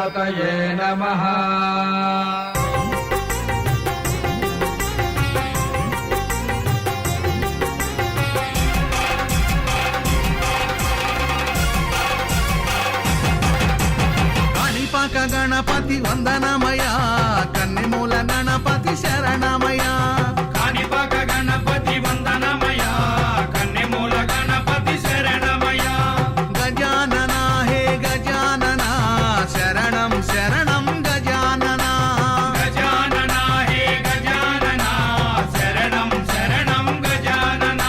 गणपतये नमः। కాణిపాక గణపతి వందనమయా, కన్నెమూల గణపతి శరణమయా. కాణిపాక గణపతి వందనమయా, కన్నెమూల గణపతి శరణమయా. గజానన హే గజానన, శరణం శరణం గజానన. గజానన హే గజానన, శరణం శరణం గజానన.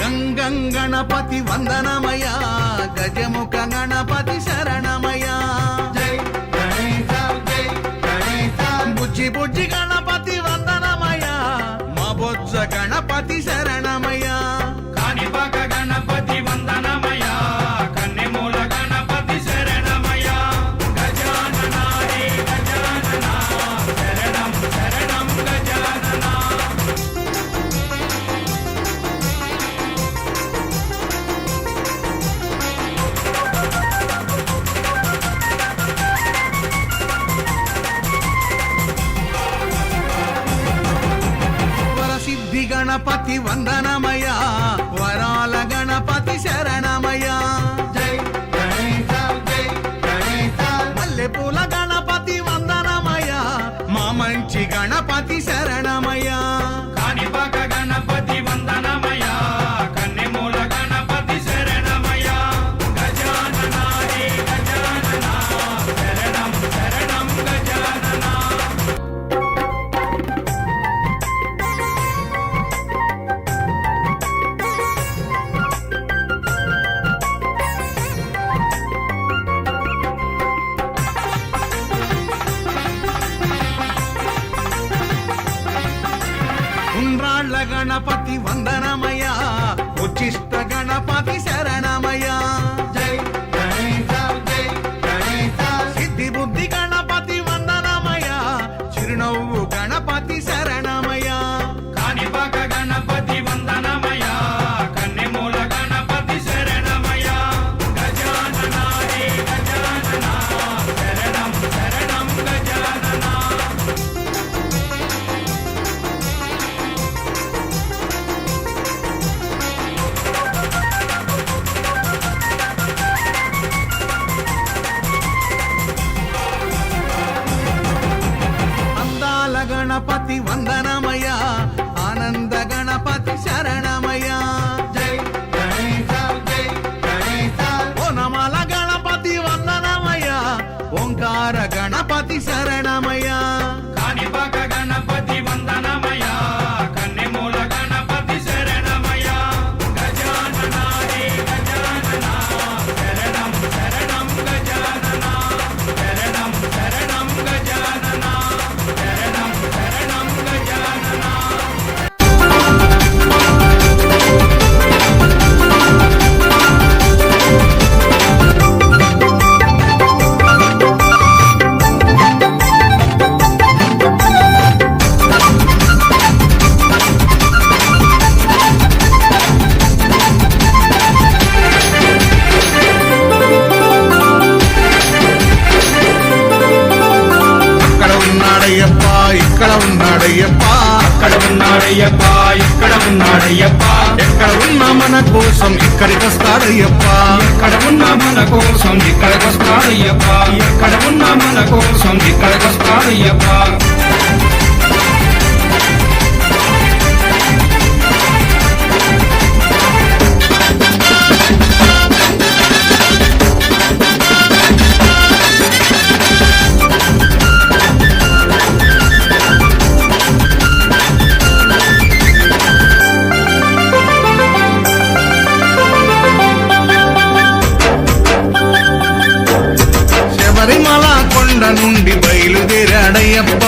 గంగం గణపతి వందనమయా, గజముఖ గణపతి శరణమయా. జై గణేశ జై గణేశ. బుజ్జి బుజ్జి గణపతి వందనమయా, మా బొజ్జ గణపతి శరణమయా. కాణిపాక గణపతి వందనమయా, కన్నెమూల గణపతి శరణమయా. గజానన హే గజానన, శరణం శరణం గజానన. వరసిద్ధి గణపతి వందనమయా, వరాల గణపతి శరణమయా. జై గణేశ జై గణేశ. మల్లెపూల గణపతి వందనమయా, మా మంచి గణపతి శరణమయా. కాణిపాక గణపతి వందనమయా, కన్నెమూల గణపతి శరణమయా. గజానన హే గజానన, శరణం శరణం గజానన. ఉండ్రాళ్ళ గణపతి వందనమయా, ఉచ్చిష్ట గణపతి శరణమయా. జై గణేశ జై గణేశ. సిద్ధి బుద్ధి గణపతి వందనమయా, చిరునవ్వు గణపతి శరణమయా. కాణిపాక గణపతి వందనమయా, కన్నెమూల గణపతి శరణమయా. గజానన హే గజానన, శరణం శరణం గజానన. అందాల గణపతి వందనమయా, ఆనంద గణపతి శరణమయా. జై గణేశ జై గణేశ. ఓనమాల గణపతి వందనమయా, ఓంకార గణపతి శరణమయా. కాణిపాక గణపతి వందనమయా, కన్నెమూల గణపతి శరణమయా. గజానన హే గజానన, శరణం శరణం గజానన. శరణం శరణం గజానన, శరణం శరణం గజానన. అక్కడ ఉన్నాడయ్యప్ప, ఇక్కడ ఉన్నాడయ్యప్ప. అక్కడ ఉన్నాడయ్యప్ప, ఇక్కడ ఉన్నాడయ్యప్ప. ఎక్కడ ఉన్నా మన కోసం ఇక్కడికి వస్తాడయ్యప్ప. ఎక్కడ ఉన్న మన కోసం ఇక్కడికి వస్తాడయ్యప్ప. ఎక్కడ ఉన్న మన కోసం ఇక్కడికి వస్తాడయ్యప్ప. శబరిమల కొండ నుండి బయలుదేరాడయ్యప్ప.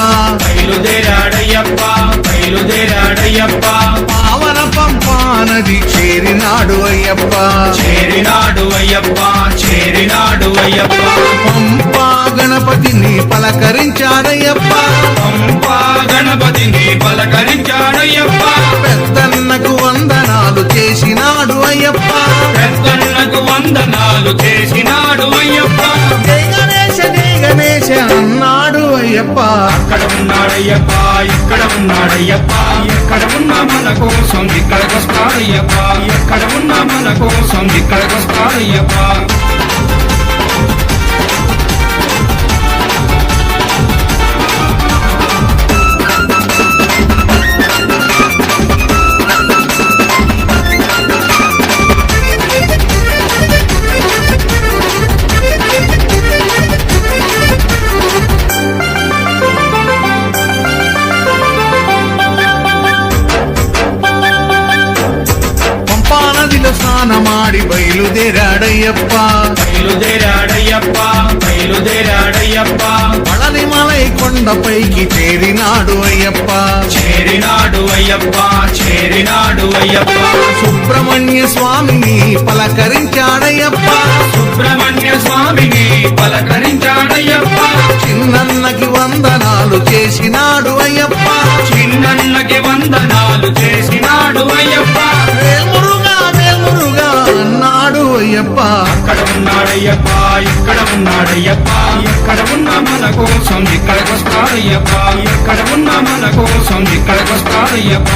అయ్యప్ప చేరినాడు అయ్యప్ప చేరినాడు అయ్యప్ప పంపా గణపతిని పలకరించాడయ్యప్ప పంపా గణపతిని పలకరించాడయ్యప్ప పెద్దన్నకు వందనాలు చేసినాడు అయ్యప్ప పెద్దన్నకు వందనాలు చేసినాడు అయ్యప్ప జై గణేశ అన్నాడు అయ్యప్ప అక్కడ ఉన్నాడయ్యప్ప ఇక్కడ ఉన్నాడయ్యప్ప ఎక్కడ ఉన్నా మన కోసం ఇక్కడికొస్తాడయ్యప్ప ఎక్కడ ఉన్నా మన కోసం ఇక్కడికొస్తాడయ్యప్ప నదిలో స్నానమాడి బయలుదేరాడయ్యప్ప బయలుదేరాడయ్యప్ప బయలుదేరాడయ్యప్ప పళనిమలై కొండపైకి చేరినాడు అయ్యప్ప చేరినాడు అయ్యప్ప చేరినాడు అయ్యప్ప సుబ్రహ్మణ్య స్వామిని పలకరించాడయ్యప్ప సుబ్రహ్మణ్య స్వామిని పలకరించాడయ్యప్ప చిన్నన్నకి వందనాలు చేసినాడు అయ్యప్ప చిన్నన్నకి వందనాలు చేసినాడు అయ్యప్ప వేల్మురుగా వేల్మురుగా అన్నాడు అయ్యప్ప అక్కడ ఉన్నాడయ్యప్ప ఇక్కడ ఉన్నాడయ్యప్ప ఎక్కడ ఉన్నా మన కోసం ఇక్కడికొస్తాడయ్యప్ప ఎక్కడ ఉన్నా మన కోసం ఇక్కడికొస్తాడయ్యప్ప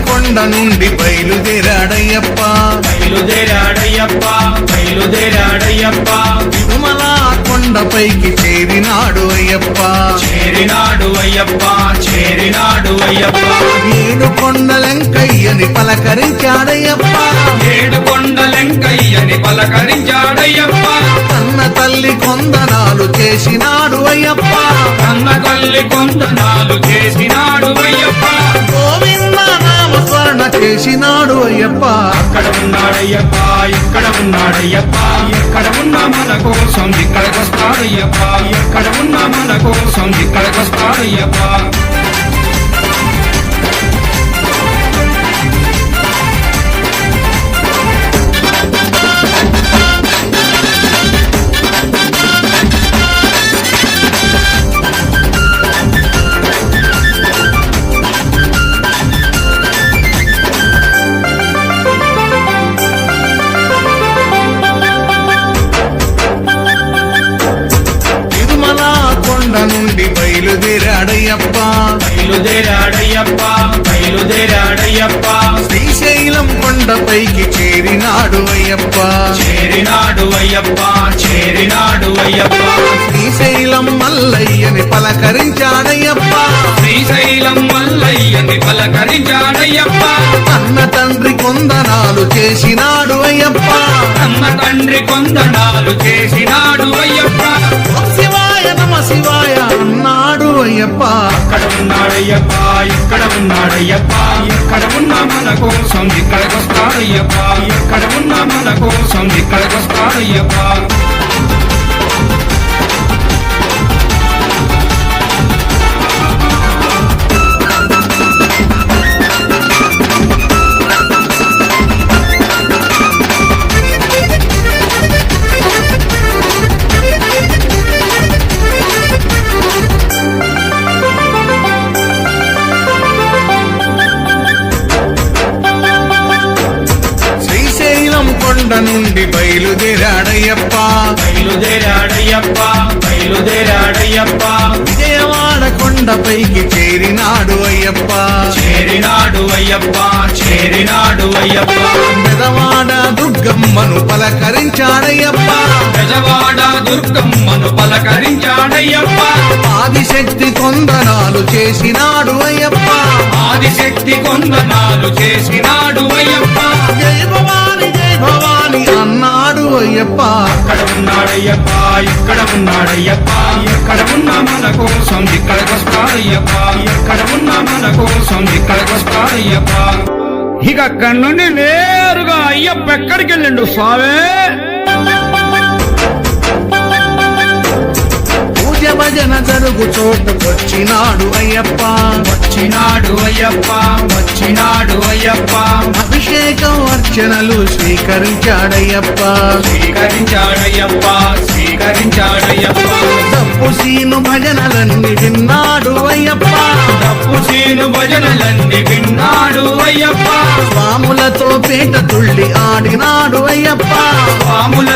కొండ నుండి బయలుదేరాడయ్యప్ప బయలుదేరాడయ్యప్ప బయలుదేరాడయ్యప్ప తిరుమల కొండపైకి చేరినాడు అయ్యప్ప చేరినాడు అయ్యప్ప చేరినాడు అయ్యప్ప ఏడు కొండలెంకయ్యని పలకరించాడయ్యప్ప ఏడు కొండలెంకయ్యని పలకరించాడయ్యప్ప కన్న తల్లి కొందనాలు చేసినాడు అయ్యప్ప కన్న తల్లి కొందనాలు చేసినాడు అయ్యప్ప గోవింద నామ స్మరణ చేసినాడు అయ్యప్ప అక్కడ ఉన్నాడయ్యప్ప ఇక్కడ ఉన్నాడయ్యప్ప ఎక్కడ ఉన్నా మన కోసం ఇక్కడికొస్తాడయ్యప్ప ఎక్కడ ఉన్నా మన కోసం ఇక్కడికొస్తాడయ్యప్ప నుండి బయలుదేరాడయ్యప్ప బయలుదేరాడయ్యప్ప బయలుదేరాడయ్యప్ప శ్రీశైలం కొండపైకి చేరినాడు అయ్యప్ప చేరినాడు అయ్యప్ప చేరినాడు అయ్యప్ప శ్రీశైలం మల్లయ్యని పలకరించాడయ్యప్ప శ్రీశైలం మల్లయ్యని పలకరించాడయ్యప్ప అన్న తండ్రి కొందనాలు చేసినాడు అయ్యప్ప అన్న తండ్రి కొందనాలు చేసినాడు అయ్యప్ప శివాయ నమ శివాయ అన్నాడు అయ్యప్ప అక్కడ ఉన్నాడయ్యప్ప ఇక్కడ ఉన్నాడయ్యప్ప ఎక్కడ ఉన్నా మన కోసం ఇక్కడికొస్తాడయ్యప్ప ఎక్కడ ఉన్నా మన కోసం ఇక్కడికొస్తాడయ్యప్ప కొండ నుండి బయలుదేరాడయ్యప్ప బయలుదేరాడయ్యప్ప బయలుదేరాడయ్యప్ప విజయవాడ కొండపైకి చేరినాడు అయ్యప్ప చేరినాడు అయ్యప్ప చేరినాడు అయ్యప్ప పెదవాడ దుర్గమ్మను పలకరించాడయ్యప్ప పెదవాడ దుర్గమ్మను పలకరించాడయ్యప్ప ఆదిశక్తి కొందనాలు చేసినాడు అయ్యప్ప ఆదిశక్తి కొందనాలు చేసినాడు అయ్యప్ప జై భవాని అన్నాడు ఉన్నాడయ్యప్ప అక్కడ ఉన్నాడయ్యప్ప ఇక్కడ ఉన్నాడయ్యప్ప ఎక్కడ ఉన్నా మన కోసం ఇక్కడికొస్తాడయ్యప్ప ఎక్కడ ఉన్నా మన కోసం ఇక్కడికొస్తాడయ్యప్ప ఇక అక్కడి నుండి నేరుగా అయ్యప్ప ఎక్కడికి వెళ్ళిండు స్వామి పూజ భజన జరుగు చోటుకొచ్చినాడు అయ్యప్ప వచ్చినాడు అయ్యప్ప వచ్చినాడు అయ్యప్ప అభిషేకం అర్చనలు స్వీకరించాడయ్యప్ప స్వీకరించాడయ్యప్ప స్వీకరించాడయ్యప్ప తప్పు సీను భజనలన్నీ విన్నాడు అయ్యప్ప తప్పు సీను భజనలన్నీ విన్నాడు అయ్యప్ప స్వాములతో పేట తుళ్ళి ఆడినాడు అయ్యప్ప స్వాముల